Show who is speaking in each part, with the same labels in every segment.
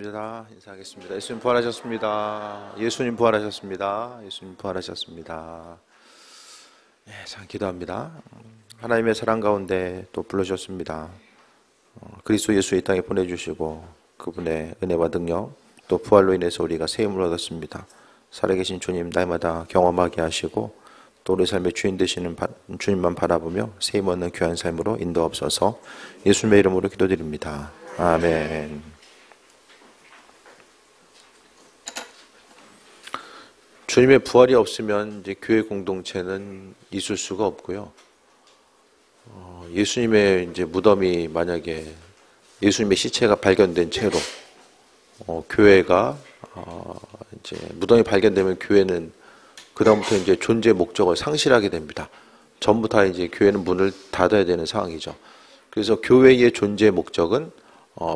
Speaker 1: 인사하겠습니다. 인사하겠습니다. 예수님 부활하셨습니다. 예수님 부활하셨습니다. 예수님 부활하셨습니다. 예, 참 기도합니다. 하나님의 사랑 가운데 또 불러주셨습니다. 그리스도 예수 이 땅에 보내주시고 그분의 은혜와 능력 또 부활로 인해서 우리가 새 힘을 얻었습니다. 살아계신 주님 날마다 경험하게 하시고 또 우리 삶의 주인 되시는 주님만 바라보며 새 힘 얻는 귀한 삶으로 인도하옵소서. 예수님의 이름으로 기도드립니다. 아멘. 주님의 부활이 없으면 이제 교회 공동체는 있을 수가 없고요. 예수님의 이제 무덤이 만약에 예수님의 시체가 발견된 채로 교회가 이제 무덤이 발견되면 교회는 그다음부터 이제 존재 목적을 상실하게 됩니다. 전부 다 이제 교회는 문을 닫아야 되는 상황이죠. 그래서 교회의 존재 목적은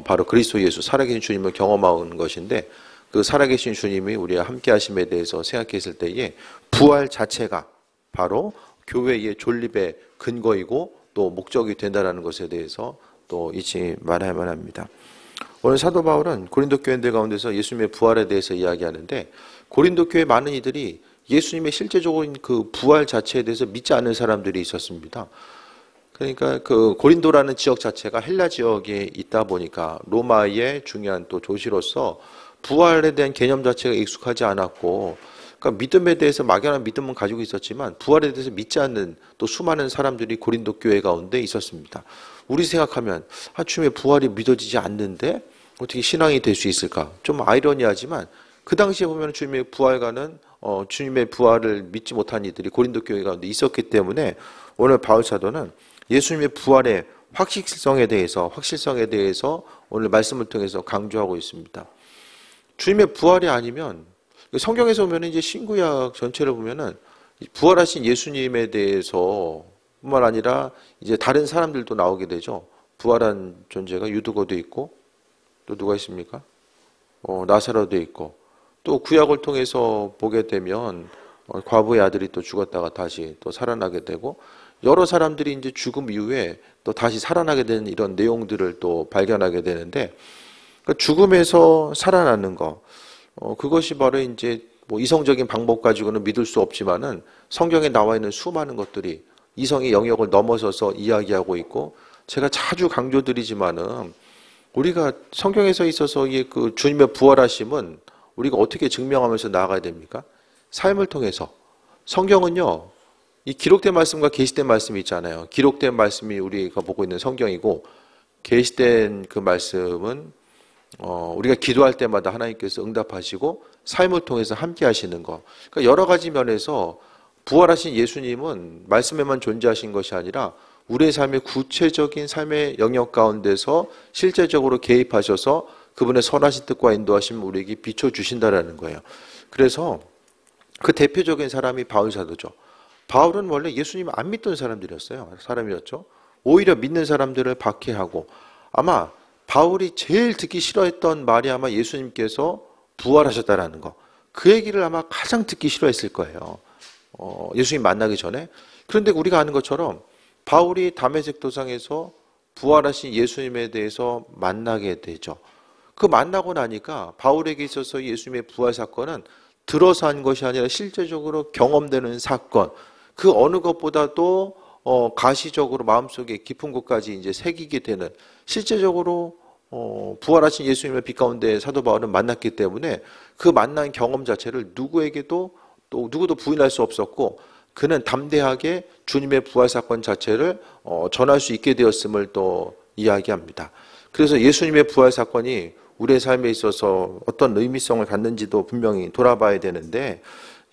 Speaker 1: 바로 그리스도 예수 살아계신 주님을 경험하는 것인데 그 살아계신 주님이 우리와 함께 하심에 대해서 생각했을 때에 부활 자체가 바로 교회의 존립의 근거이고 또 목적이 된다는 것에 대해서 또 잊지 말아야만 합니다. 오늘 사도 바울은 고린도 교인들 가운데서 예수님의 부활에 대해서 이야기하는데 고린도 교회 많은 이들이 예수님의 실제적인 그 부활 자체에 대해서 믿지 않는 사람들이 있었습니다. 그러니까 그 고린도라는 지역 자체가 헬라 지역에 있다 보니까 로마의 중요한 또 도시로서 부활에 대한 개념 자체가 익숙하지 않았고, 그러니까 믿음에 대해서 막연한 믿음은 가지고 있었지만 부활에 대해서 믿지 않는 또 수많은 사람들이 고린도 교회 가운데 있었습니다. 우리 생각하면 주님의 부활이 믿어지지 않는데 어떻게 신앙이 될 수 있을까? 좀 아이러니하지만 그 당시에 보면 주님의 부활과는 주님의 부활을 믿지 못한 이들이 고린도 교회 가운데 있었기 때문에 오늘 바울 사도는 예수님의 부활의 확실성에 대해서 오늘 말씀을 통해서 강조하고 있습니다. 주님의 부활이 아니면 성경에서 보면 이제 신구약 전체를 보면은 부활하신 예수님에 대해서뿐만 아니라 이제 다른 사람들도 나오게 되죠. 부활한 존재가 유두고도 있고 또 누가 있습니까? 나사로도 있고 또 구약을 통해서 보게 되면 과부의 아들이 또 죽었다가 다시 또 살아나게 되고 여러 사람들이 이제 죽음 이후에 또 다시 살아나게 되는 이런 내용들을 또 발견하게 되는데 그러니까 죽음에서 살아나는 거, 그것이 바로 이제 뭐 이성적인 방법 가지고는 믿을 수 없지만은 성경에 나와 있는 수많은 것들이 이성의 영역을 넘어서서 이야기하고 있고 제가 자주 강조드리지만은 우리가 성경에서 있어서의 그 주님의 부활하심은 우리가 어떻게 증명하면서 나아가야 됩니까? 삶을 통해서. 성경은요, 이 기록된 말씀과 계시된 말씀이 있잖아요. 기록된 말씀이 우리가 보고 있는 성경이고 계시된 그 말씀은 우리가 기도할 때마다 하나님께서 응답하시고 삶을 통해서 함께 하시는 거. 그러니까 여러 가지 면에서 부활하신 예수님은 말씀에만 존재하신 것이 아니라 우리의 삶의 구체적인 삶의 영역 가운데서 실제적으로 개입하셔서 그분의 선하신 뜻과 인도하심을 우리에게 비춰주신다라는 거예요. 그래서 그 대표적인 사람이 바울 사도죠. 바울은 원래 예수님을 안 믿던 사람이었죠. 오히려 믿는 사람들을 박해하고 아마 바울이 제일 듣기 싫어했던 말이 아마 예수님께서 부활하셨다라는 거. 그 얘기를 아마 가장 듣기 싫어했을 거예요. 예수님 만나기 전에. 그런데 우리가 아는 것처럼 바울이 다메섹 도상에서 부활하신 예수님에 대해서 만나게 되죠. 그 만나고 나니까 바울에게 있어서 예수님의 부활 사건은 들어서 한 것이 아니라 실제적으로 경험되는 사건. 그 어느 것보다도 가시적으로 마음속에 깊은 곳까지 이제 새기게 되는 실제적으로 부활하신 예수님의 빛 가운데 사도 바울은 만났기 때문에 그 만난 경험 자체를 누구에게도 또 누구도 부인할 수 없었고 그는 담대하게 주님의 부활 사건 자체를 전할 수 있게 되었음을 또 이야기합니다. 그래서 예수님의 부활 사건이 우리의 삶에 있어서 어떤 의미성을 갖는지도 분명히 돌아봐야 되는데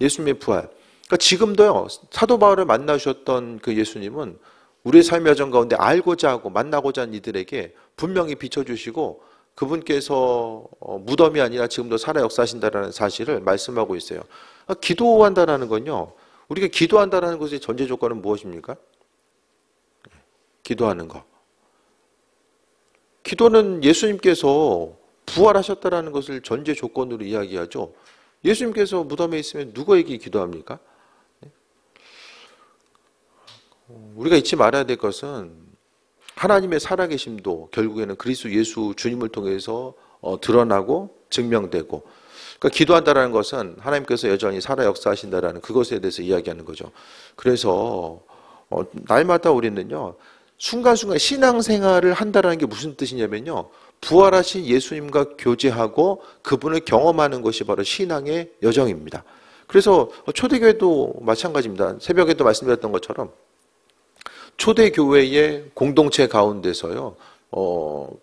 Speaker 1: 예수님의 부활 그러니까 지금도요 사도 바울을 만나주셨던 그 예수님은 우리의 삶의 여정 가운데 알고자 하고 만나고자 하는 이들에게 분명히 비춰주시고 그분께서 무덤이 아니라 지금도 살아 역사하신다는 사실을 말씀하고 있어요. 기도한다는 건요. 우리가 기도한다는 것의 전제 조건은 무엇입니까? 기도하는 거. 기도는 예수님께서 부활하셨다는 것을 전제 조건으로 이야기하죠. 예수님께서 무덤에 있으면 누구에게 기도합니까? 우리가 잊지 말아야 될 것은 하나님의 살아계심도 결국에는 그리스도 예수 주님을 통해서 드러나고 증명되고, 그러니까 기도한다라는 것은 하나님께서 여전히 살아 역사하신다라는 그것에 대해서 이야기하는 거죠. 그래서 날마다 우리는요, 순간순간 신앙생활을 한다라는 게 무슨 뜻이냐면요, 부활하신 예수님과 교제하고 그분을 경험하는 것이 바로 신앙의 여정입니다. 그래서 초대교회도 마찬가지입니다. 새벽에도 말씀드렸던 것처럼 초대교회의 공동체 가운데서요,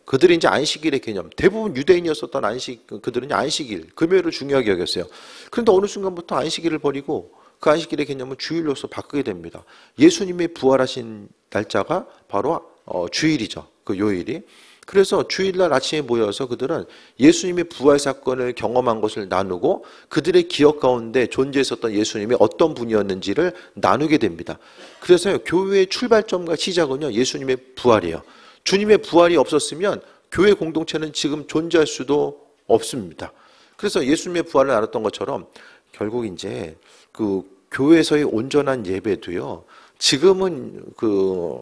Speaker 1: 그들이 이제 안식일의 개념, 대부분 유대인이었었던 그들은 안식일, 금요일을 중요하게 여겼어요. 그런데 어느 순간부터 안식일을 버리고 그 안식일의 개념을 주일로서 바꾸게 됩니다. 예수님의 부활하신 날짜가 바로 주일이죠. 그 요일이. 그래서 주일날 아침에 모여서 그들은 예수님의 부활 사건을 경험한 것을 나누고 그들의 기억 가운데 존재했었던 예수님이 어떤 분이었는지를 나누게 됩니다. 그래서 교회의 출발점과 시작은요, 예수님의 부활이에요. 주님의 부활이 없었으면 교회 공동체는 지금 존재할 수도 없습니다. 그래서 예수님의 부활을 알았던 것처럼 결국 이제 그 교회에서의 온전한 예배도요, 지금은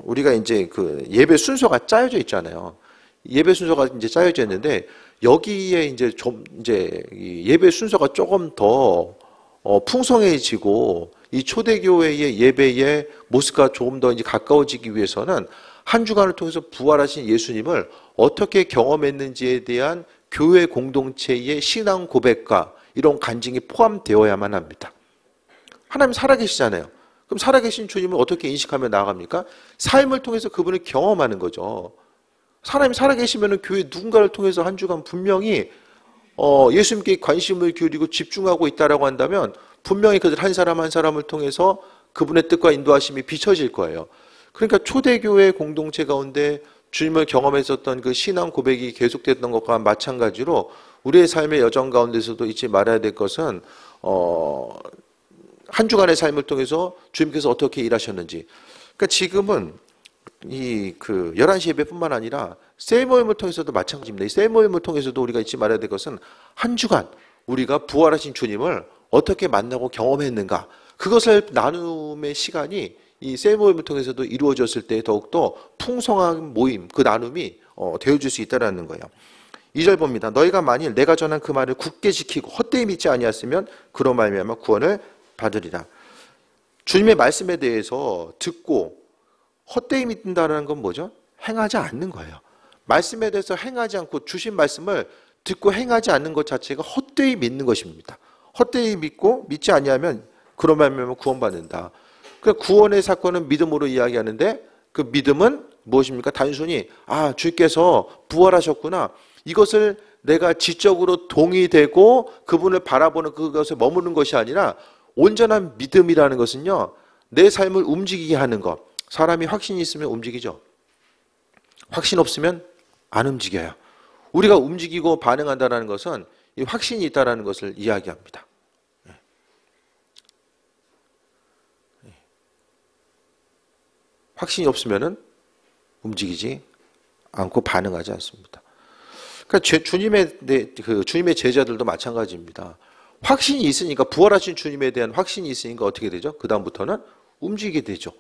Speaker 1: 우리가 이제 예배 순서가 짜여져 있잖아요. 예배 순서가 이제 짜여져 있는데 여기에 이제 예배 순서가 조금 더 풍성해지고 이 초대교회의 예배의 모습과 조금 더 이제 가까워지기 위해서는 한 주간을 통해서 부활하신 예수님을 어떻게 경험했는지에 대한 교회 공동체의 신앙 고백과 이런 간증이 포함되어야만 합니다. 하나님 살아계시잖아요. 그럼 살아계신 주님을 어떻게 인식하며 나아갑니까? 삶을 통해서 그분을 경험하는 거죠. 하나님 살아계시면 교회 누군가를 통해서 한 주간 분명히 예수님께 관심을 기울이고 집중하고 있다라고 한다면 분명히 그들 한 사람 한 사람을 통해서 그분의 뜻과 인도하심이 비춰질 거예요. 그러니까 초대교회 공동체 가운데 주님을 경험했었던 그 신앙 고백이 계속됐던 것과 마찬가지로 우리의 삶의 여정 가운데서도 잊지 말아야 될 것은 한 주간의 삶을 통해서 주님께서 어떻게 일하셨는지. 그러니까 지금은 이 11시 예배뿐만 아니라 셀모임을 통해서도 마찬가지입니다. 이 셀모임을 통해서도 우리가 잊지 말아야 될 것은 한 주간 우리가 부활하신 주님을 어떻게 만나고 경험했는가, 그것을 나눔의 시간이 이 셀모임을 통해서도 이루어졌을 때 더욱더 풍성한 모임, 그 나눔이 되어줄 수 있다는 거예요. 2절 봅니다. 너희가 만일 내가 전한 그 말을 굳게 지키고 헛되이 믿지 아니하였으면 그로 말미암아 구원을 받으리라. 주님의 말씀에 대해서 듣고 헛되이 믿는다는 건 뭐죠? 행하지 않는 거예요. 말씀에 대해서 행하지 않고 주신 말씀을 듣고 행하지 않는 것 자체가 헛되이 믿는 것입니다. 헛되이 믿고 믿지 아니하면 그로 말미암아 구원받는다. 그러니까 구원의 사건은 믿음으로 이야기하는데 그 믿음은 무엇입니까? 단순히 주께서 부활하셨구나, 이것을 내가 지적으로 동의되고 그분을 바라보는 그것에 머무는 것이 아니라 온전한 믿음이라는 것은요, 내 삶을 움직이게 하는 것. 사람이 확신이 있으면 움직이죠. 확신 없으면 안 움직여요. 우리가 움직이고 반응한다는 것은 이 확신이 있다는 것을 이야기합니다. 확신이 없으면 움직이지 않고 반응하지 않습니다. 그러니까 주님의 제자들도 마찬가지입니다. 확신이 있으니까, 부활하신 주님에 대한 확신이 있으니까 어떻게 되죠? 그 다음부터는 움직이게 되죠.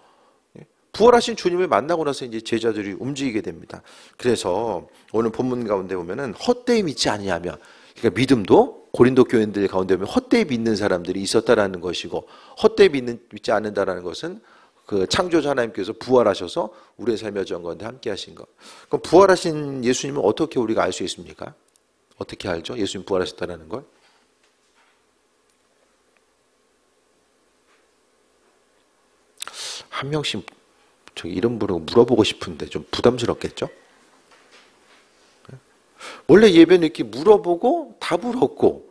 Speaker 1: 부활하신 주님을 만나고 나서 이제 제자들이 움직이게 됩니다. 그래서 오늘 본문 가운데 보면은 헛되이 믿지 아니하며, 그러니까 믿음도 고린도 교인들 가운데 보면 헛되이 믿는 사람들이 있었다라는 것이고, 헛되이 믿지 않는다라는 것은 그 창조자 하나님께서 부활하셔서 우리의 삶의 여정 가운데 함께 하신 것. 그럼 부활하신 예수님을 어떻게 우리가 알 수 있습니까? 어떻게 알죠? 예수님 부활하셨다는 걸? 한 명씩 이름 부르고 물어보고 싶은데 좀 부담스럽겠죠? 원래 예배는 이렇게 물어보고 답을 얻고,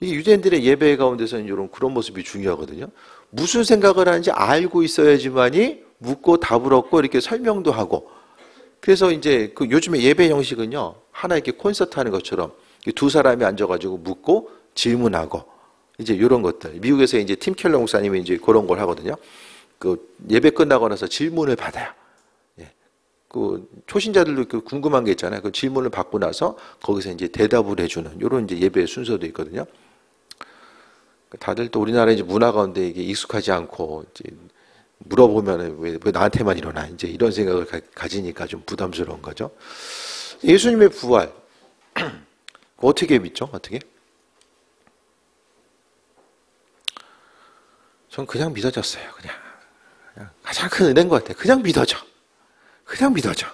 Speaker 1: 이 유대인들의 예배 가운데서는 그런 모습이 중요하거든요. 무슨 생각을 하는지 알고 있어야지만이 묻고 답을 얻고 이렇게 설명도 하고. 그래서 이제 요즘에 예배 형식은요, 하나 이렇게 콘서트 하는 것처럼 두 사람이 앉아가지고 묻고 질문하고, 이제 이런 것들. 미국에서 이제 팀 켈러 목사님이 이제 그런 걸 하거든요. 예배 끝나고 나서 질문을 받아요. 초신자들도 궁금한 게 있잖아요. 그 질문을 받고 나서 거기서 이제 대답을 해주는 이런 이제 예배 순서도 있거든요. 다들 또 우리나라 이제 문화 가운데 이게 익숙하지 않고 이제 물어보면 왜 나한테만 일어나, 이제 이런 생각을 가지니까 좀 부담스러운 거죠. 예수님의 부활. 어떻게 믿죠? 어떻게? 전 그냥 믿어졌어요. 그냥 가장 큰 은혜인 것 같아요. 그냥 믿어져. 그냥 믿어져.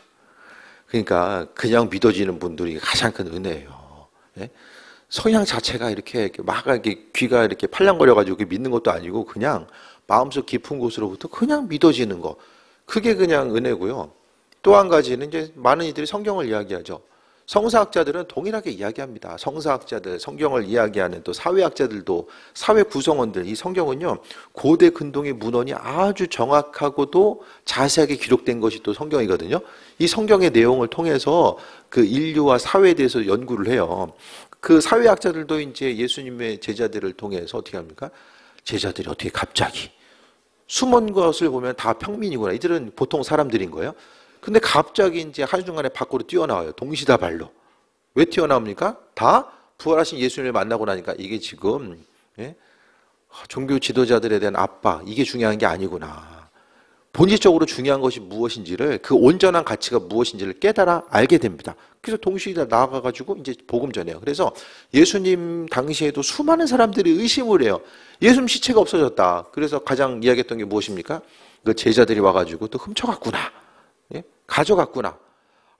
Speaker 1: 그러니까 그냥 믿어지는 분들이 가장 큰 은혜예요. 예? 성향 자체가 이렇게 막 이렇게 귀가 이렇게 팔랑거려가지고 믿는 것도 아니고 그냥 마음속 깊은 곳으로부터 그냥 믿어지는 거. 그게 그냥 은혜고요. 또 한 가지는 이제 많은 이들이 성경을 이야기하죠. 성사학자들은 동일하게 이야기합니다. 성사학자들, 성경을 이야기하는 또 사회학자들도, 사회 구성원들, 이 성경은요, 고대 근동의 문헌이 아주 정확하고도 자세하게 기록된 것이 또 성경이거든요. 이 성경의 내용을 통해서 그 인류와 사회에 대해서 연구를 해요. 그 사회학자들도 이제 예수님의 제자들을 통해서 어떻게 합니까? 제자들이 어떻게 갑자기 숨은 것을 보면 다 평민이구나. 이들은 보통 사람들인 거예요. 근데 갑자기 이제 한순간에 밖으로 뛰어나와요. 동시다발로. 왜 튀어나옵니까? 다 부활하신 예수님을 만나고 나니까 이게 지금 종교 지도자들에 대한 압박, 이게 중요한 게 아니구나. 본질적으로 중요한 것이 무엇인지를, 그 온전한 가치가 무엇인지를 깨달아 알게 됩니다. 그래서 동시에 나아가가지고 이제 복음 전해요. 그래서 예수님 당시에도 수많은 사람들이 의심을 해요. 예수님 시체가 없어졌다. 그래서 가장 이야기했던 게 무엇입니까? 그 제자들이 와가지고 또 훔쳐갔구나. 가져갔구나.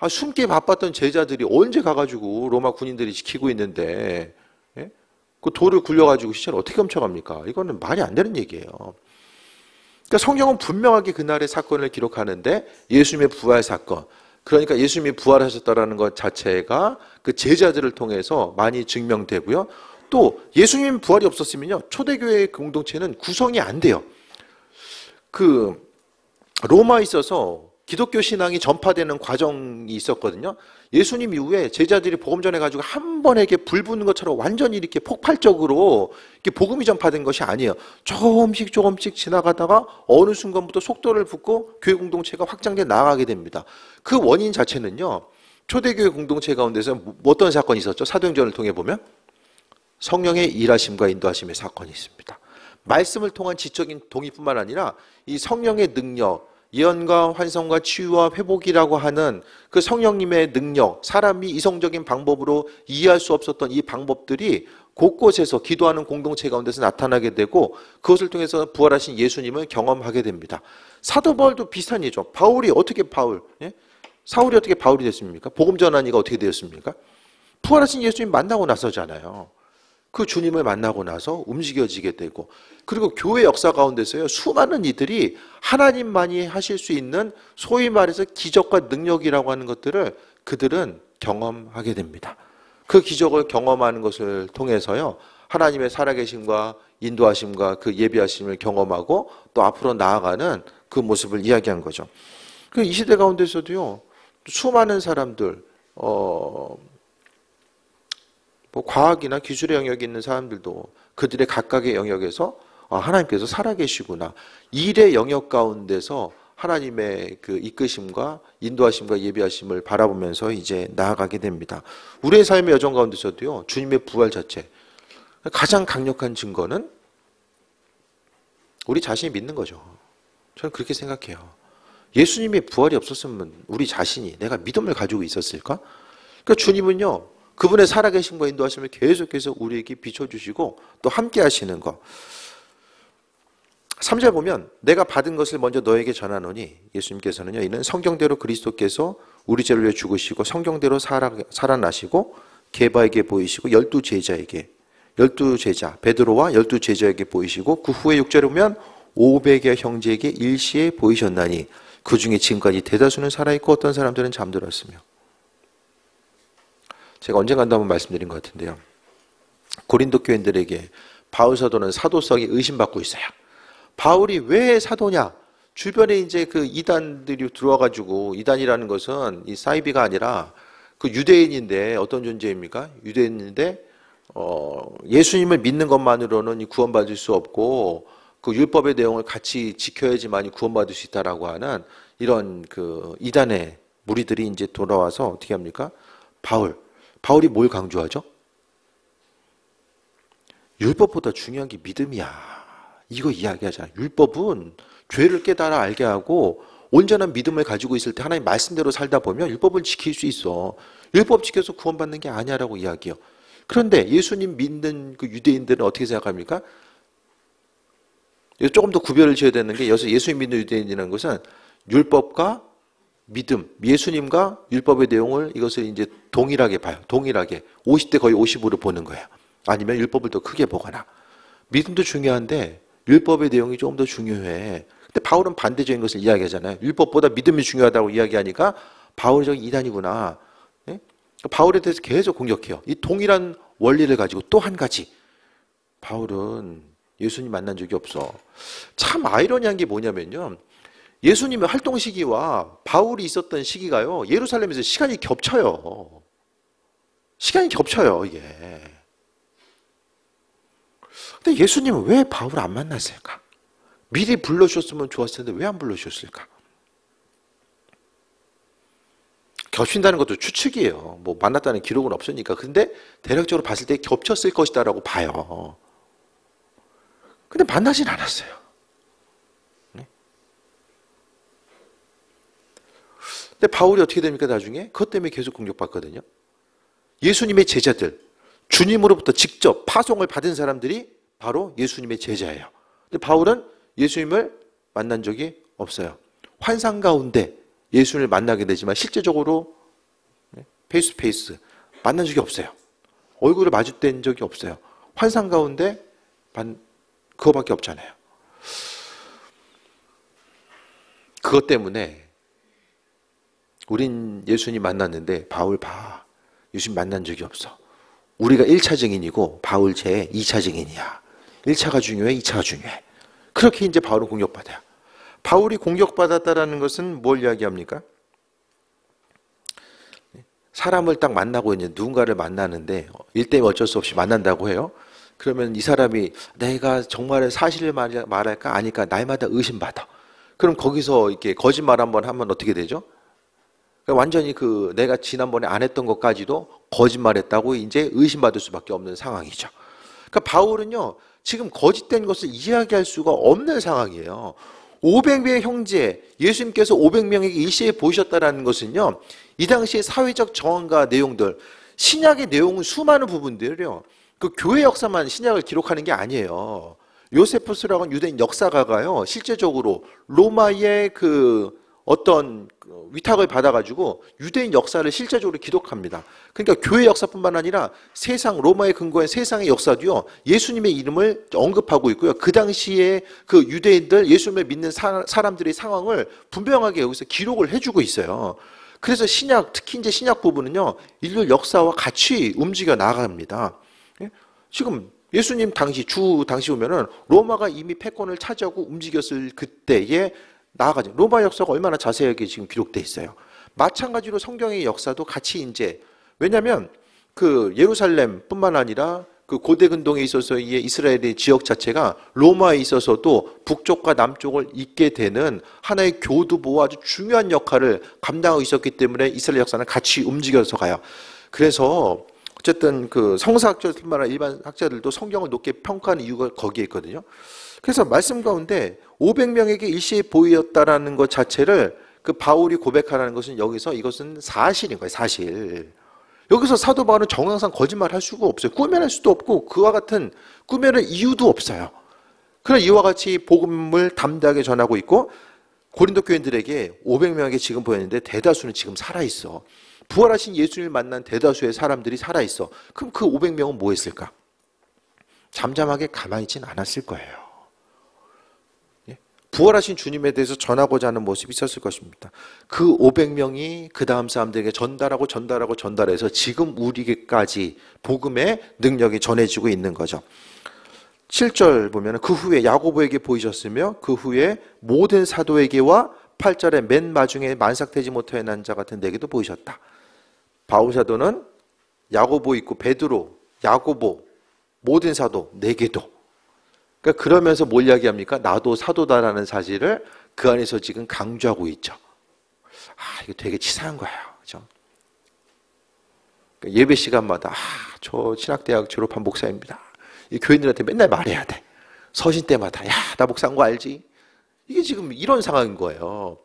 Speaker 1: 숨기 바빴던 제자들이 언제 가가지고 로마 군인들이 지키고 있는데 그 돌을 굴려가지고 시체를 어떻게 훔쳐갑니까? 이거는 말이 안 되는 얘기예요. 그러니까 성경은 분명하게 그날의 사건을 기록하는데 예수님의 부활 사건, 그러니까 예수님이 부활하셨다라는 것 자체가 그 제자들을 통해서 많이 증명되고요. 또 예수님 부활이 없었으면요, 초대교회 공동체는 구성이 안 돼요. 그 로마에 있어서 기독교 신앙이 전파되는 과정이 있었거든요. 예수님 이후에 제자들이 복음 전해가지고 한 번에 이렇게 불 붙는 것처럼 완전히 이렇게 폭발적으로 이렇게 복음이 전파된 것이 아니에요. 조금씩 지나가다가 어느 순간부터 속도를 붙고 교회 공동체가 확장돼 나가게 됩니다. 그 원인 자체는요, 초대교회 공동체 가운데서 어떤 사건이 있었죠? 사도행전을 통해 보면 성령의 일하심과 인도하심의 사건이 있습니다. 말씀을 통한 지적인 동의뿐만 아니라 이 성령의 능력, 예언과 환상과 치유와 회복이라고 하는 그 성령님의 능력, 사람이 이성적인 방법으로 이해할 수 없었던 이 방법들이 곳곳에서 기도하는 공동체 가운데서 나타나게 되고, 그것을 통해서 부활하신 예수님을 경험하게 됩니다. 사도 바울도 비슷한 일이죠. 바울이 어떻게 사울이 어떻게 바울이 됐습니까? 복음 전한 이가 어떻게 되었습니까? 부활하신 예수님 만나고 나서잖아요. 그 주님을 만나고 나서 움직여지게 되고, 그리고 교회 역사 가운데서요, 수많은 이들이 하나님만이 하실 수 있는 소위 말해서 기적과 능력이라고 하는 것들을 그들은 경험하게 됩니다. 그 기적을 경험하는 것을 통해서요, 하나님의 살아계심과 인도하심과 그 예비하심을 경험하고 또 앞으로 나아가는 그 모습을 이야기한 거죠. 이 시대 가운데서도요, 수많은 사람들, 과학이나 기술의 영역에 있는 사람들도 그들의 각각의 영역에서 하나님께서 살아계시구나, 일의 영역 가운데서 하나님의 그 이끄심과 인도하심과 예비하심을 바라보면서 이제 나아가게 됩니다. 우리의 삶의 여정 가운데서도요, 주님의 부활 자체, 가장 강력한 증거는 우리 자신이 믿는 거죠. 저는 그렇게 생각해요. 예수님의 부활이 없었으면 우리 자신이 내가 믿음을 가지고 있었을까? 그러니까 주님은요, 그분의 살아계심과 인도하심을 계속해서 우리에게 비춰주시고 또 함께 하시는 것. 3절 보면 내가 받은 것을 먼저 너에게 전하노니, 예수님께서는요, 이는 성경대로 그리스도께서 우리 죄를 위해 죽으시고 성경대로 살아나시고 게바에게 보이시고 12제자에게, 12제자 베드로와 12제자에게 보이시고 그 후에 6절에 보면 500여 형제에게 일시에 보이셨나니 그 중에 지금까지 대다수는 살아있고 어떤 사람들은 잠들었으며. 제가 언젠가도 한번 말씀드린 것 같은데요, 고린도 교인들에게 바울 사도는 사도성이 의심받고 있어요. 바울이 왜 사도냐? 주변에 이제 그 이단들이 들어와가지고, 이단이라는 것은 이 사이비가 아니라 그 유대인인데 어떤 존재입니까? 유대인인데 예수님을 믿는 것만으로는 구원받을 수 없고 그 율법의 내용을 같이 지켜야지만이 구원받을 수 있다라고 하는 이런 그 이단의 무리들이 이제 돌아와서 어떻게 합니까? 바울이 뭘 강조하죠? 율법보다 중요한 게 믿음이야. 이거 이야기하잖아요. 율법은 죄를 깨달아 알게 하고 온전한 믿음을 가지고 있을 때 하나님 말씀대로 살다 보면 율법을 지킬 수 있어. 율법 지켜서 구원받는 게 아니야라고 이야기해요. 그런데 예수님 믿는 그 유대인들은 어떻게 생각합니까? 조금 더 구별을 지어야 되는 게, 여기서 예수님 믿는 유대인이라는 것은 율법과 믿음, 예수님과 율법의 내용을 이것을 이제 동일하게 봐요. 동일하게. 50대 거의 50으로 보는 거예요. 아니면 율법을 더 크게 보거나. 믿음도 중요한데 율법의 내용이 조금 더 중요해. 근데 바울은 반대적인 것을 이야기하잖아요. 율법보다 믿음이 중요하다고 이야기하니까 바울이 저기 이단이구나. 예? 바울에 대해서 계속 공격해요. 이 동일한 원리를 가지고 또 한 가지. 바울은 예수님 만난 적이 없어. 참 아이러니한 게 뭐냐면요. 예수님의 활동 시기와 바울이 있었던 시기가요, 예루살렘에서 시간이 겹쳐요. 시간이 겹쳐요, 이게. 근데 예수님은 왜 바울을 안 만났을까? 미리 불러주셨으면 좋았을 텐데 왜 안 불러주셨을까? 겹친다는 것도 추측이에요. 뭐 만났다는 기록은 없으니까. 근데 대략적으로 봤을 때 겹쳤을 것이다라고 봐요. 근데 만나진 않았어요. 근데 바울이 어떻게 됩니까, 나중에? 그것 때문에 계속 공격받거든요. 예수님의 제자들, 주님으로부터 직접 파송을 받은 사람들이 바로 예수님의 제자예요. 근데 바울은 예수님을 만난 적이 없어요. 환상 가운데 예수님을 만나게 되지만 실제적으로 페이스 투 페이스 만난 적이 없어요. 얼굴을 마주댄 적이 없어요. 환상 가운데 그거밖에 없잖아요. 그것 때문에 우린 예수님 만났는데 바울 봐. 예수님 만난 적이 없어. 우리가 1차 증인이고 바울 제 2차 증인이야. 1차가 중요해, 2차가 중요해. 그렇게 이제 바울은 공격받아요. 바울이 공격받았다라는 것은 뭘 이야기합니까? 사람을 딱 만나고 이제 누군가를 만나는데 일 때문에 어쩔 수 없이 만난다고 해요. 그러면 이 사람이 내가 정말 사실을 말할까 아닐까 날마다 의심받아. 그럼 거기서 이렇게 거짓말 한번 하면 어떻게 되죠? 완전히 그 내가 지난번에 안 했던 것까지도 거짓말했다고 이제 의심받을 수밖에 없는 상황이죠. 그러니까 바울은요, 지금 거짓된 것을 이야기할 수가 없는 상황이에요. 500명의 형제, 예수님께서 500명에게 일시에 보이셨다는 것은요, 이 당시의 사회적 정황과 내용들, 신약의 내용은 수많은 부분들이요, 그 교회 역사만 신약을 기록하는 게 아니에요. 요세푸스라고 하는 유대인 역사가가요, 실제적으로 로마의 그 어떤 위탁을 받아가지고 유대인 역사를 실제적으로 기록합니다. 그러니까 교회 역사뿐만 아니라 세상, 로마에 근거한 세상의 역사도요, 예수님의 이름을 언급하고 있고요. 그 당시에 그 유대인들, 예수님을 믿는 사람들의 상황을 분명하게 여기서 기록을 해주고 있어요. 그래서 신약, 특히 이제 신약 부분은요, 인류 역사와 같이 움직여 나갑니다. 지금 예수님 당시 보면은 로마가 이미 패권을 차지하고 움직였을 그때에 나아가죠. 로마 역사가 얼마나 자세하게 지금 기록되어 있어요. 마찬가지로 성경의 역사도 같이 이제, 왜냐하면 그 예루살렘뿐만 아니라 그 고대 근동에 있어서의 이스라엘의 지역 자체가 로마에 있어서도 북쪽과 남쪽을 잇게 되는 하나의 교두보와 아주 중요한 역할을 감당하고 있었기 때문에 이스라엘 역사는 같이 움직여서 가요. 그래서 어쨌든 그 성서학자들뿐만 아니라 일반 학자들도 성경을 높게 평가하는 이유가 거기에 있거든요. 그래서 말씀 가운데 500명에게 일시에 보였다라는 것 자체를 그 바울이 고백하라는 것은 여기서 이것은 사실인 거예요, 사실. 여기서 사도 바울은 정황상 거짓말 할 수가 없어요. 꾸며낼 수도 없고 그와 같은 꾸며낼 이유도 없어요. 그러나 이와 같이 복음을 담대하게 전하고 있고 고린도 교인들에게 500명에게 지금 보였는데 대다수는 지금 살아있어. 부활하신 예수님을 만난 대다수의 사람들이 살아있어. 그럼 그 500명은 뭐 했을까? 잠잠하게 가만히 있진 않았을 거예요. 부활하신 주님에 대해서 전하고자 하는 모습이 있었을 것입니다. 그 500명이 그 다음 사람들에게 전달해서 지금 우리에게까지 복음의 능력이 전해지고 있는 거죠. 7절 보면 그 후에 야고보에게 보이셨으며 그 후에 모든 사도에게와 8절에 맨 마중에 만삭되지 못하여 난 자 같은 내게도 보이셨다. 바울 사도는 야고보 있고 베드로, 야고보, 모든 사도, 내게도. 그러니까 그러면서 뭘 이야기합니까? 나도 사도다라는 사실을 그 안에서 지금 강조하고 있죠. 이거 되게 치사한 거예요. 그죠? 그러니까 예배 시간마다, 저 신학대학 졸업한 목사입니다. 이 교인들한테 맨날 말해야 돼. 서신 때마다, 나 목사인 거 알지? 이게 지금 이런 상황인 거예요.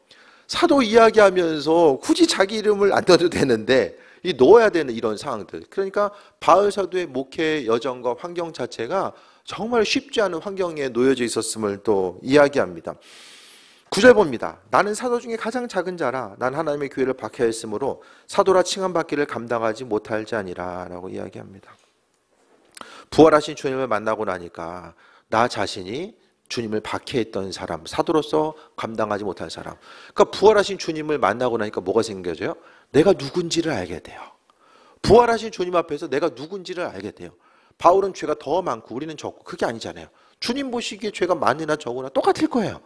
Speaker 1: 사도 이야기하면서 굳이 자기 이름을 안 넣어도 되는데, 이 놓아야 되는 이런 상황들. 그러니까 바울 사도의 목회 여정과 환경 자체가 정말 쉽지 않은 환경에 놓여져 있었음을 또 이야기합니다. 9절 봅니다. 나는 사도 중에 가장 작은 자라. 난 하나님의 교회를 박해하였으므로 사도라 칭함받기를 감당하지 못할 자니라 라고 이야기합니다. 부활하신 주님을 만나고 나니까 나 자신이 주님을 박해했던 사람, 사도로서 감당하지 못한 사람. 그러니까 부활하신 주님을 만나고 나니까 뭐가 생겨져요? 내가 누군지를 알게 돼요. 부활하신 주님 앞에서 내가 누군지를 알게 돼요. 바울은 죄가 더 많고 우리는 적고 그게 아니잖아요. 주님 보시기에 죄가 많으나 적으나 똑같을 거예요.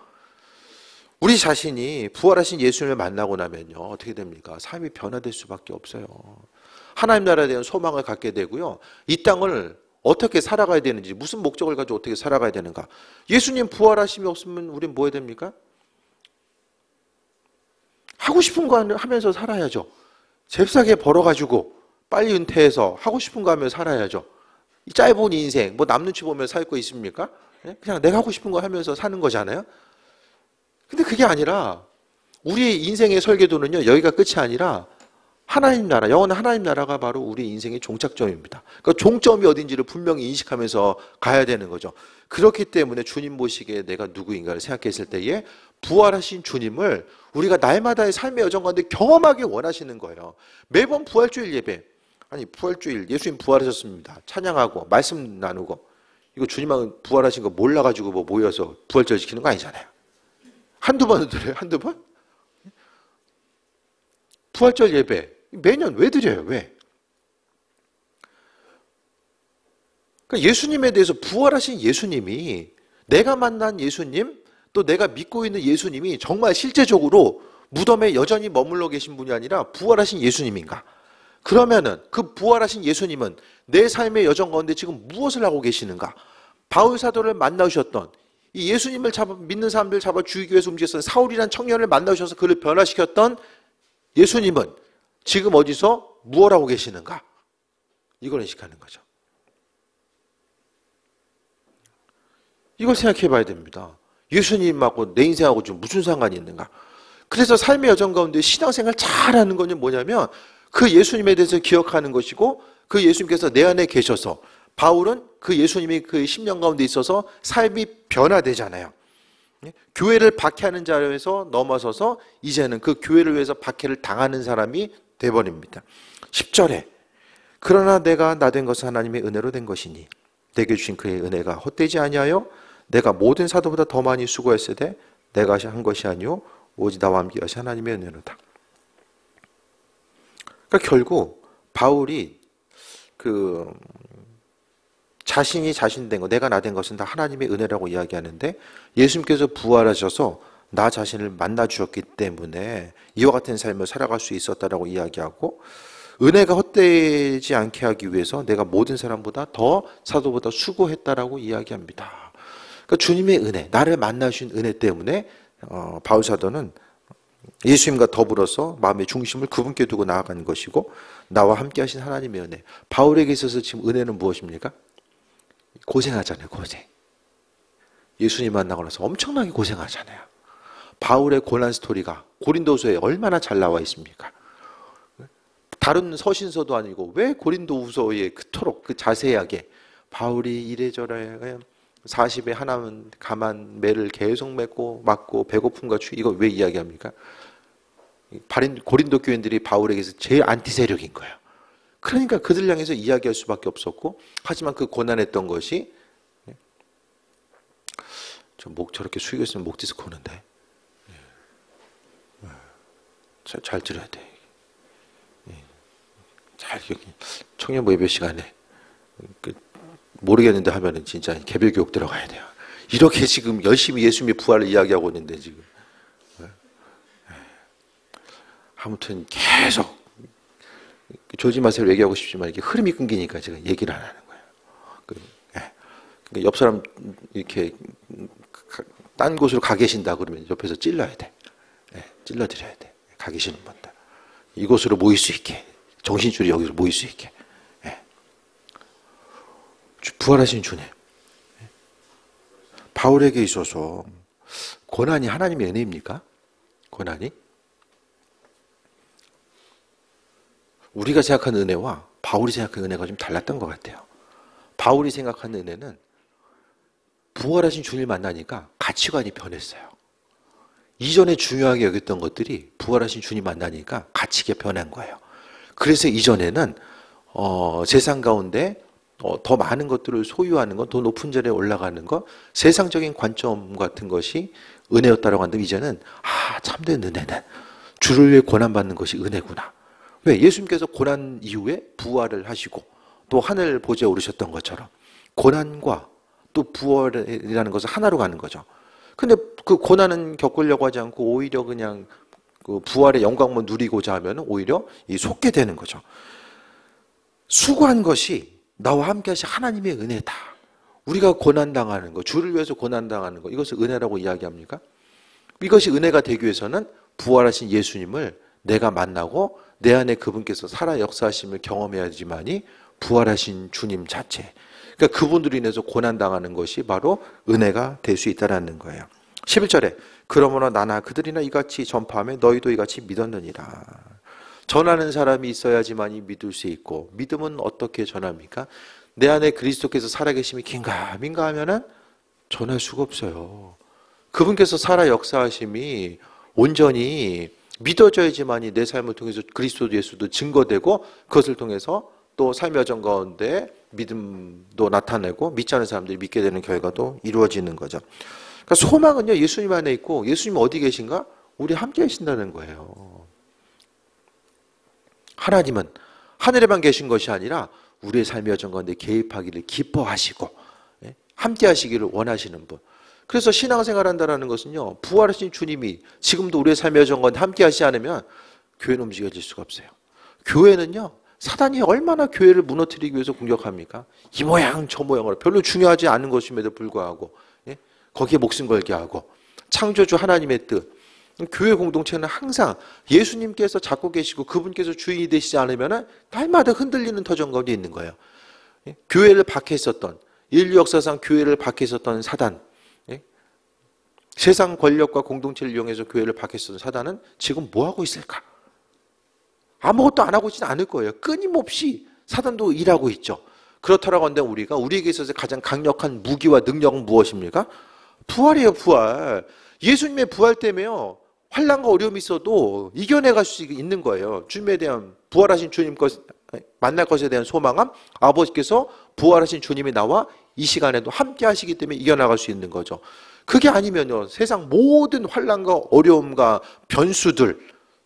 Speaker 1: 우리 자신이 부활하신 예수님을 만나고 나면요 어떻게 됩니까? 삶이 변화될 수밖에 없어요. 하나님 나라에 대한 소망을 갖게 되고요. 이 땅을 어떻게 살아가야 되는지, 무슨 목적을 가지고 어떻게 살아가야 되는가. 예수님 부활하심이 없으면 우린 뭐 해야 됩니까? 하고 싶은 거 하면서 살아야죠. 잽싸게 벌어가지고 빨리 은퇴해서 하고 싶은 거 하면서 살아야죠. 이 짧은 인생 뭐 남 눈치 보며 살 거 있습니까? 그냥 내가 하고 싶은 거 하면서 사는 거잖아요. 근데 그게 아니라 우리 인생의 설계도는요 여기가 끝이 아니라 하나님 나라, 영원한 하나님 나라가 바로 우리 인생의 종착점입니다. 그러니까 종점이 어딘지를 분명히 인식하면서 가야 되는 거죠. 그렇기 때문에 주님 보시기에 내가 누구인가를 생각했을 때에 부활하신 주님을 우리가 날마다의 삶의 여정 가운데 경험하기 원하시는 거예요. 매번 부활주일 예배, 아니 부활주일 예수님 부활하셨습니다. 찬양하고 말씀 나누고 이거 주님은 부활하신 거 몰라가지고 뭐 모여서 부활절 지키는 거 아니잖아요. 한두 번은 드려요? 한두 번? 부활절 예배 매년 왜 드려요? 왜? 그러니까 예수님에 대해서 부활하신 예수님이 내가 만난 예수님 또 내가 믿고 있는 예수님이 정말 실제적으로 무덤에 여전히 머물러 계신 분이 아니라 부활하신 예수님인가? 그러면은 그 부활하신 예수님은 내 삶의 여정 가운데 지금 무엇을 하고 계시는가? 바울 사도를 만나셨던 이 예수님을 믿는 사람들 잡아 죽이기 위해서 움직였던 사울이라는 청년을 만나셔서 그를 변화시켰던 예수님은 지금 어디서 무엇 하고 계시는가? 이걸 인식하는 거죠. 이걸 생각해 봐야 됩니다. 예수님하고 내 인생하고 지금 무슨 상관이 있는가? 그래서 삶의 여정 가운데 신앙생활 잘하는 건 뭐냐면 그 예수님에 대해서 기억하는 것이고 그 예수님께서 내 안에 계셔서 바울은 그 예수님이 그 10년 가운데 있어서 삶이 변화되잖아요. 교회를 박해하는 자리에서 넘어서서 이제는 그 교회를 위해서 박해를 당하는 사람이 돼버립니다. 10절에 그러나 내가 나된 것은 하나님의 은혜로 된 것이니 내게 주신 그의 은혜가 헛되지 아니하여 내가 모든 사도보다 더 많이 수고했을 때 내가 한 것이 아니오 오직 나와 함께 하신 하나님의 은혜로다. 그러니까 결국 바울이 그 자신이 자신 된 거, 내가 나 된 것은 다 하나님의 은혜라고 이야기하는데 예수님께서 부활하셔서 나 자신을 만나 주셨기 때문에 이와 같은 삶을 살아갈 수 있었다라고 이야기하고 은혜가 헛되지 않게 하기 위해서 내가 모든 사람보다 더 사도보다 수고했다라고 이야기합니다. 그러니까 주님의 은혜, 나를 만나 주신 은혜 때문에 바울 사도는 예수님과 더불어서 마음의 중심을 그분께 두고 나아가는 것이고 나와 함께 하신 하나님의 은혜. 바울에게 있어서 지금 은혜는 무엇입니까? 고생하잖아요. 고생. 예수님 만나고 나서 엄청나게 고생하잖아요. 바울의 고난 스토리가 고린도서에 얼마나 잘 나와 있습니까? 다른 서신서도 아니고 왜 고린도후서에 그토록 그 자세하게 바울이 이래저래 40에 하나는 가만 매를 계속 맺고 맞고 배고픔과 추위 이거 왜 이야기합니까? 고린도 교인들이 바울에게서 제일 안티 세력인 거예요. 그러니까 그들 향해서 이야기할 수밖에 없었고 하지만 그 고난했던 것이 저 목 저렇게 숙이고 있으면 목 디스크 오는데 잘 들어야 돼. 잘 청년부 예배 시간에 모르겠는데 하면은 진짜 개별 교육 들어가야 돼요. 이렇게 지금 열심히 예수님의 부활을 이야기하고 있는데 지금 아무튼 계속 조지 마세요 얘기하고 싶지만 이게 흐름이 끊기니까 제가 얘기를 안 하는 거예요. 그러니까 옆 사람 이렇게 딴 곳으로 가 계신다 그러면 옆에서 찔러야 돼. 찔러드려야 돼. 가 계시는 분들 이곳으로 모일 수 있게 정신줄이 여기로 모일 수 있게. 부활하신 주님. 바울에게 있어서 고난이 하나님의 은혜입니까? 고난이? 우리가 생각하는 은혜와 바울이 생각하는 은혜가 좀 달랐던 것 같아요. 바울이 생각하는 은혜는 부활하신 주님을 만나니까 가치관이 변했어요. 이전에 중요하게 여겼던 것들이 부활하신 주님 만나니까 가치가 변한 거예요. 그래서 이전에는 세상 가운데 더 많은 것들을 소유하는 것, 더 높은 자리에 올라가는 것, 세상적인 관점 같은 것이 은혜였다라고 한다면 이제는 참된 은혜는 주를 위해 고난받는 것이 은혜구나. 왜? 예수님께서 고난 이후에 부활을 하시고 또 하늘 보좌에 오르셨던 것처럼 고난과 또 부활이라는 것은 하나로 가는 거죠. 근데 그 고난은 겪으려고 하지 않고 오히려 그냥 그 부활의 영광만 누리고자 하면 오히려 속게 되는 거죠. 수고한 것이 나와 함께 하신 하나님의 은혜다. 우리가 고난당하는 거, 주를 위해서 고난당하는 거, 이것을 은혜라고 이야기합니까? 이것이 은혜가 되기 위해서는 부활하신 예수님을 내가 만나고 내 안에 그분께서 살아 역사하심을 경험해야지만이 부활하신 주님 자체, 그러니까 그분들로 인해서 고난당하는 것이 바로 은혜가 될 수 있다는 거예요. 11절에 그러므로 나나 그들이나 이같이 전파하며 너희도 이같이 믿었느니라. 전하는 사람이 있어야지만이 믿을 수 있고, 믿음은 어떻게 전합니까? 내 안에 그리스도께서 살아계심이 긴가민가 하면은 전할 수가 없어요. 그분께서 살아 역사하심이 온전히 믿어져야지만이 내 삶을 통해서 그리스도 예수도 증거되고, 그것을 통해서 또 삶의 여정 가운데 믿음도 나타내고 믿지 않는 사람들이 믿게 되는 결과도 이루어지는 거죠. 그러니까 소망은요, 예수님 안에 있고, 예수님 어디 계신가? 우리 함께 계신다는 거예요. 하나님은 하늘에만 계신 것이 아니라 우리의 삶의 여정 가운데 개입하기를 기뻐하시고 함께 하시기를 원하시는 분. 그래서 신앙생활 한다는 것은요, 부활하신 주님이 지금도 우리의 삶의 여정 가운데 함께 하시지 않으면 교회는 움직여질 수가 없어요. 교회는요, 사단이 얼마나 교회를 무너뜨리기 위해서 공격합니까? 이 모양 저 모양으로 별로 중요하지 않은 것임에도 불구하고 거기에 목숨 걸게 하고, 창조주 하나님의 뜻, 교회 공동체는 항상 예수님께서 잡고 계시고 그분께서 주인이 되시지 않으면 날마다 흔들리는 터전 가운데 있는 거예요. 교회를 박해했었던, 인류 역사상 교회를 박해했었던 사단, 세상 권력과 공동체를 이용해서 교회를 박해했었던 사단은 지금 뭐 하고 있을까? 아무것도 안 하고 있지는 않을 거예요. 끊임없이 사단도 일하고 있죠. 그렇다라고 한다면 우리에게 있어서 가장 강력한 무기와 능력은 무엇입니까? 부활이에요, 부활. 예수님의 부활 때문에요, 환난과 어려움이 있어도 이겨내갈 수 있는 거예요. 주님에 대한, 부활하신 주님 만날 것에 대한 소망함, 아버지께서 부활하신 주님이 나와 이 시간에도 함께 하시기 때문에 이겨나갈 수 있는 거죠. 그게 아니면요, 세상 모든 환난과 어려움과 변수들,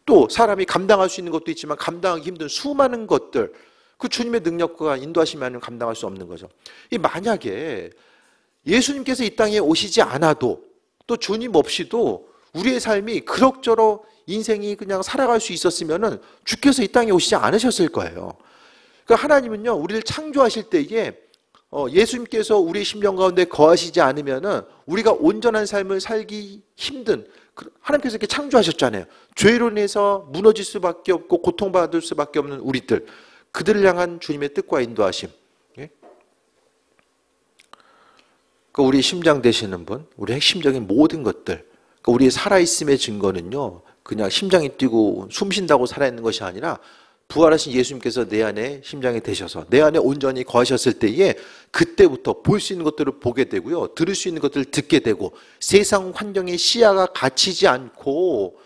Speaker 1: 또 사람이 감당할 수 있는 것도 있지만 감당하기 힘든 수많은 것들, 그 주님의 능력과 인도하심이 아니면 감당할 수 없는 거죠. 만약에 예수님께서 이 땅에 오시지 않아도, 또 주님 없이도 우리의 삶이 그럭저럭 인생이 그냥 살아갈 수 있었으면은 주께서 이 땅에 오시지 않으셨을 거예요. 그러니까 하나님은요, 우리를 창조하실 때에 예수님께서 우리의 심령 가운데 거하시지 않으면은 우리가 온전한 삶을 살기 힘든, 하나님께서 이렇게 창조하셨잖아요. 죄로 인해서 무너질 수밖에 없고 고통받을 수밖에 없는 우리들, 그들을 향한 주님의 뜻과 인도하심. 우리 심장 되시는 분, 우리 핵심적인 모든 것들, 우리의 살아있음의 증거는요, 그냥 심장이 뛰고 숨 쉰다고 살아있는 것이 아니라 부활하신 예수님께서 내 안에 심장이 되셔서 내 안에 온전히 거하셨을 때에 그때부터 볼 수 있는 것들을 보게 되고요, 들을 수 있는 것들을 듣게 되고, 세상 환경의 시야가 갇히지 않고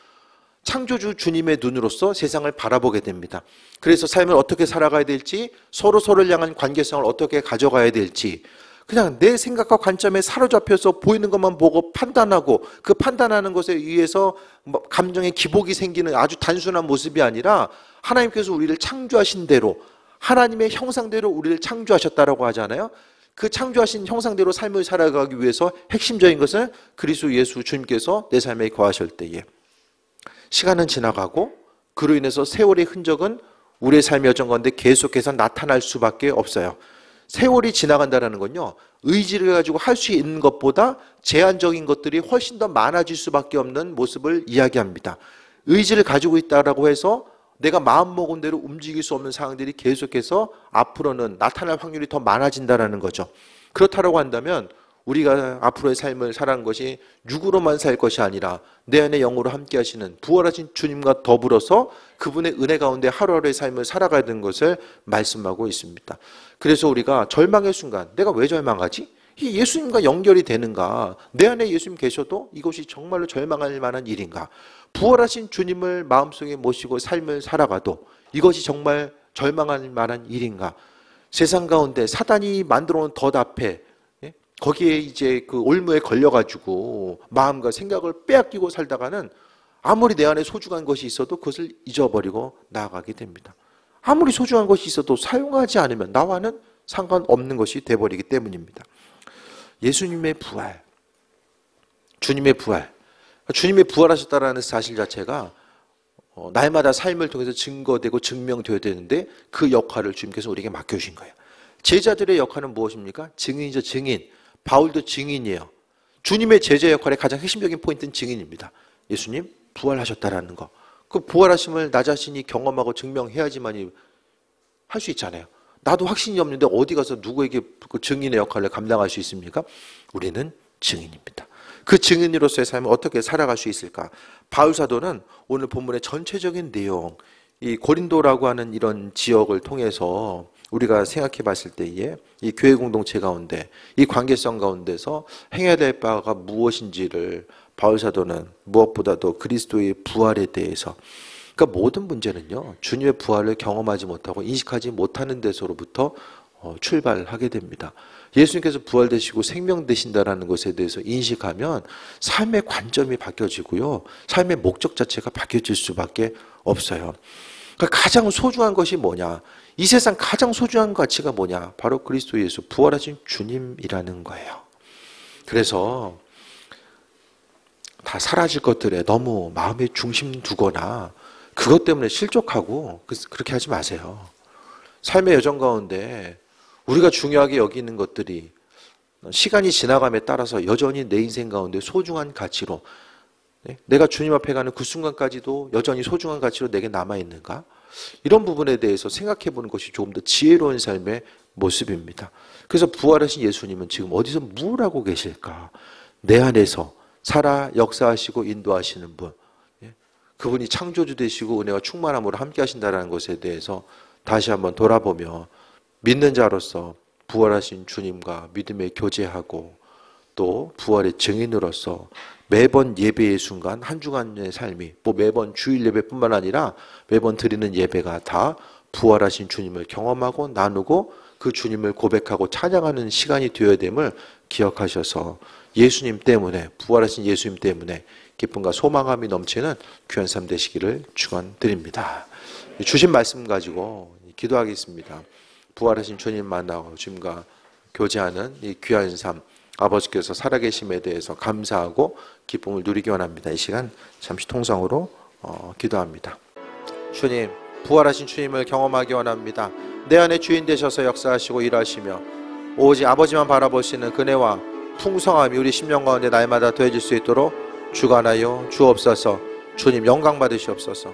Speaker 1: 창조주 주님의 눈으로서 세상을 바라보게 됩니다. 그래서 삶을 어떻게 살아가야 될지, 서로를 향한 관계성을 어떻게 가져가야 될지, 그냥 내 생각과 관점에 사로잡혀서 보이는 것만 보고 판단하고, 그 판단하는 것에 의해서 감정의 기복이 생기는 아주 단순한 모습이 아니라, 하나님께서 우리를 창조하신 대로, 하나님의 형상대로 우리를 창조하셨다라고 하잖아요. 그 창조하신 형상대로 삶을 살아가기 위해서 핵심적인 것은 그리스도 예수 주님께서 내 삶에 거하실 때에, 시간은 지나가고 그로 인해서 세월의 흔적은 우리의 삶의 여정 가운데 계속해서 나타날 수밖에 없어요. 세월이 지나간다는 건요, 의지를 가지고 할 수 있는 것보다 제한적인 것들이 훨씬 더 많아질 수밖에 없는 모습을 이야기합니다. 의지를 가지고 있다라고 해서 내가 마음먹은 대로 움직일 수 없는 상황들이 계속해서 앞으로는 나타날 확률이 더 많아진다는 거죠. 그렇다고 한다면 우리가 앞으로의 삶을 살아가는 것이 육으로만 살 것이 아니라 내 안에 영으로 함께 하시는 부활하신 주님과 더불어서 그분의 은혜 가운데 하루하루의 삶을 살아가야 되는 것을 말씀하고 있습니다. 그래서 우리가 절망의 순간, 내가 왜 절망하지? 이 예수님과 연결이 되는가? 내 안에 예수님 계셔도 이것이 정말로 절망할 만한 일인가? 부활하신 주님을 마음속에 모시고 삶을 살아가도 이것이 정말 절망할 만한 일인가? 세상 가운데 사단이 만들어 놓은 덫 앞에 거기에 이제 그 올무에 걸려가지고 마음과 생각을 빼앗기고 살다가는 아무리 내 안에 소중한 것이 있어도 그것을 잊어버리고 나아가게 됩니다. 아무리 소중한 것이 있어도 사용하지 않으면 나와는 상관없는 것이 돼버리기 때문입니다. 예수님의 부활, 주님의 부활하셨다는 사실 자체가 날마다 삶을 통해서 증거되고 증명되어야 되는데 그 역할을 주님께서 우리에게 맡겨주신 거예요. 제자들의 역할은 무엇입니까? 증인이죠, 증인. 바울도 증인이에요. 주님의 제자 역할의 가장 핵심적인 포인트는 증인입니다. 예수님 부활하셨다라는 거. 그 부활하심을 나 자신이 경험하고 증명해야지만이 할 수 있잖아요. 나도 확신이 없는데 어디 가서 누구에게 그 증인의 역할을 감당할 수 있습니까? 우리는 증인입니다. 그 증인으로서의 삶을 어떻게 살아갈 수 있을까? 바울 사도는 오늘 본문의 전체적인 내용, 이 고린도라고 하는 이런 지역을 통해서 우리가 생각해 봤을 때에 이 교회 공동체 가운데 이 관계성 가운데서 행해야 될 바가 무엇인지를 바울 사도는 무엇보다도 그리스도의 부활에 대해서, 그러니까 모든 문제는요, 주님의 부활을 경험하지 못하고 인식하지 못하는 데서로부터 출발하게 됩니다. 예수님께서 부활되시고 생명되신다라는 것에 대해서 인식하면 삶의 관점이 바뀌어지고요, 삶의 목적 자체가 바뀌어질 수밖에 없어요. 그러니까 가장 소중한 것이 뭐냐? 이 세상 가장 소중한 가치가 뭐냐? 바로 그리스도 예수, 부활하신 주님이라는 거예요. 그래서 다 사라질 것들에 너무 마음에 중심 두거나 그것 때문에 실족하고 그렇게 하지 마세요. 삶의 여정 가운데 우리가 중요하게 여기는 것들이 시간이 지나감에 따라서 여전히 내 인생 가운데 소중한 가치로, 내가 주님 앞에 가는 그 순간까지도 여전히 소중한 가치로 내게 남아있는가? 이런 부분에 대해서 생각해 보는 것이 조금 더 지혜로운 삶의 모습입니다. 그래서 부활하신 예수님은 지금 어디서 뭘 하고 계실까? 내 안에서 살아 역사하시고 인도하시는 분, 그분이 창조주 되시고 은혜와 충만함으로 함께 하신다는 것에 대해서 다시 한번 돌아보며 믿는 자로서 부활하신 주님과 믿음의 교제하고 또 부활의 증인으로서 매번 예배의 순간 한 주간의 삶이, 매번 주일 예배뿐만 아니라 매번 드리는 예배가 다 부활하신 주님을 경험하고 나누고 그 주님을 고백하고 찬양하는 시간이 되어야 됨을 기억하셔서 예수님 때문에, 부활하신 예수님 때문에 기쁨과 소망함이 넘치는 귀한 삶 되시기를 축원드립니다. 주신 말씀 가지고 기도하겠습니다. 부활하신 주님 만나고 주님과 교제하는 이 귀한 삶, 아버지께서 살아계심에 대해서 감사하고 기쁨을 누리기 원합니다. 이 시간 잠시 통성으로 기도합니다. 주님, 부활하신 주님을 경험하기 원합니다. 내 안에 주인 되셔서 역사하시고 일하시며 오직 아버지만 바라보시는 그네와 풍성함이 우리 심령 가운데 날마다 더해질 수 있도록 주관하여 주옵소서. 주님 영광 받으시옵소서.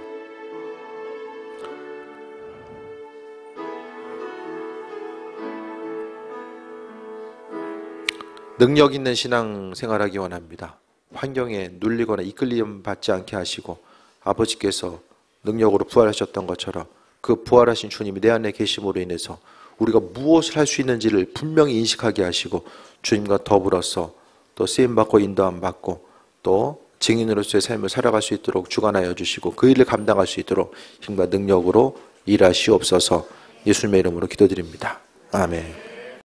Speaker 1: 능력 있는 신앙 생활하기 원합니다. 환경에 눌리거나 이끌림 받지 않게 하시고 아버지께서 능력으로 부활하셨던 것처럼 그 부활하신 주님이 내 안에 계심으로 인해서 우리가 무엇을 할 수 있는지를 분명히 인식하게 하시고 주님과 더불어서 또 쓰임받고 인도함 받고 또 증인으로서의 삶을 살아갈 수 있도록 주관하여 주시고 그 일을 감당할 수 있도록 힘과 능력으로 일하시옵소서. 예수님의 이름으로 기도드립니다. 아멘.